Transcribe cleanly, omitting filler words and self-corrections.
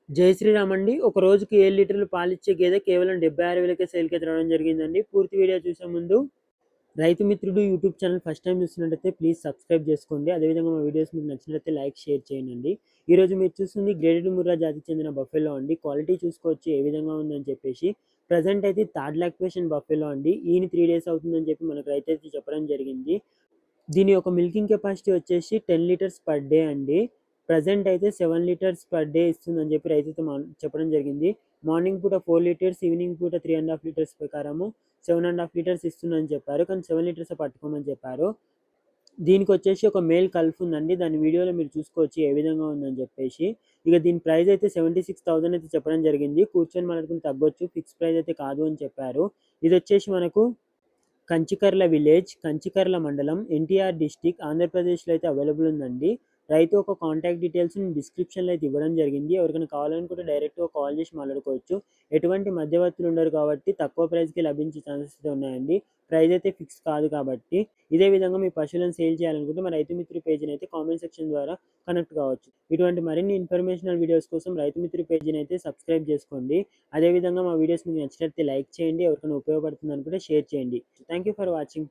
జై శ్రీరామ్ అండి. ఒక రోజుకి 7 లీటర్లు పాలిచ్చే గేదె కేవలం 76,000కే సేల్‌కైతే రావడం జరిగిందండి. పూర్తి వీడియో చూసే ముందు రైతు మిత్రుడు యూట్యూబ్ ఛానల్ ఫస్ట్ టైమ్ చూస్తున్నట్టయితే ప్లీజ్ సబ్స్క్రైబ్ చేసుకోండి. అదేవిధంగా మా వీడియోస్ మీకు నచ్చినట్లయితే లైక్, షేర్ చేయండి. ఈరోజు మీరు చూస్తుంది గ్రేడెడ్ ముర్రా జాతికి చెందిన బఫెలో అండి. క్వాలిటీ చూసుకోవచ్చు ఏ విధంగా ఉందని చెప్పేసి. ప్రెజెంట్ అయితే థర్డ్ లాక్టేషన్ బఫెలో అండి. ఈయన 3 డేస్ అవుతుందని చెప్పి మనకు రైతు అయితే చెప్పడం జరిగింది. దీని యొక్క మిల్కింగ్ కెపాసిటీ వచ్చేసి 10 లీటర్స్ పర్ డే అండి. ప్రెజెంట్ అయితే 7 లీటర్స్ పర్ డే ఇస్తుందని చెప్పి రైతుతో చెప్పడం జరిగింది. మార్నింగ్ పూట 4 లీటర్స్, ఈవినింగ్ పూట 3.5 లీటర్స్ ప్రకారము 7.5 లీటర్స్ ఇస్తుందని చెప్పారు. కానీ 7 లీటర్స్ పట్టుకోమని చెప్పారు. దీనికి వచ్చేసి ఒక మేల్ కల్ఫ్ ఉందండి. దాని వీడియోలో మీరు చూసుకోవచ్చు ఏ విధంగా ఉందని చెప్పేసి. ఇక దీని ప్రైస్ అయితే 76,000 అయితే చెప్పడం జరిగింది. కూర్చొని మాట్లాడుకుని తగ్గొచ్చు, ఫిక్స్ ప్రైస్ అయితే కాదు అని చెప్పారు. ఇది వచ్చేసి మనకు కంచికర్ల విలేజ్, కంచికర్ల మండలం, ఎన్టీఆర్ డిస్టిక్, ఆంధ్రప్రదేశ్లో అయితే అవైలబుల్ ఉందండి. రైతు ఒక కాంటాక్ట్ డీటెయిల్స్ డిస్క్రిప్షన్లో అయితే ఇవ్వడం జరిగింది. ఎవరికైనా కావాలనుకుంటే డైరెక్ట్గా కాల్ చేసి మాట్లాడుకోవచ్చు. ఎటువంటి మధ్యవర్తులు ఉండరు కాబట్టి తక్కువ ప్రైస్కి లభించే ఛాన్సెస్ అయితే ఉన్నాయండి. ప్రైస్ అయితే ఫిక్స్ కాదు కాబట్టి. ఇదే విధంగా మీ పశువులను సేల్ చేయాలనుకుంటే మా రైతు మిత్రు పేజీని అయితే కామెంట్ సెక్షన్ ద్వారా కనెక్ట్ కావచ్చు. ఇటువంటి మరిన్ని ఇన్ఫర్మేషనల్ వీడియోస్ కోసం రైతు మిత్రు పేజీని అయితే సబ్స్క్రైబ్ చేసుకోండి. అదేవిధంగా మా వీడియోస్ మీకు నచ్చినట్లయితే లైక్ చేయండి. ఎవరికైనా ఉపయోగపడుతుంది అనుకుంటే షేర్ చేయండి. Thank you for watching.